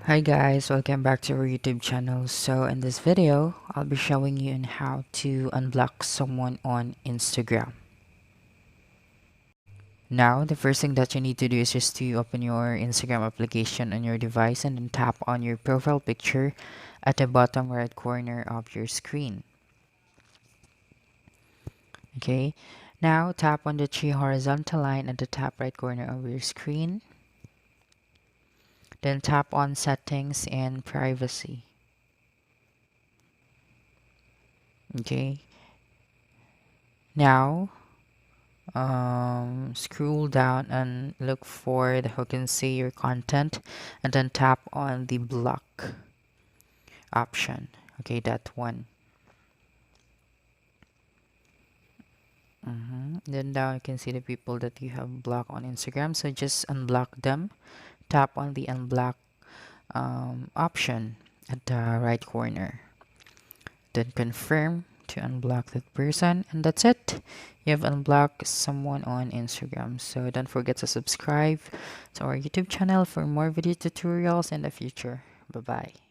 Hi guys, welcome back to our YouTube channel. So in this video, I'll be showing you on how to unblock someone on Instagram. Now, the first thing that you need to do is just to open your Instagram application on your device and then tap on your profile picture at the bottom right corner of your screen. Okay, now tap on the three horizontal line at the top right corner of your screen. Then tap on settings and privacy. Okay, now scroll down and look for the who can see your content and then tap on the block option. Okay, that one. Then down you can see the people that you have blocked on Instagram, so just unblock them. Tap on the unblock option at the right corner, then confirm to unblock that person, and that's it. You have unblocked someone on Instagram. So don't forget to subscribe to our YouTube channel for more video tutorials in the future. Bye bye.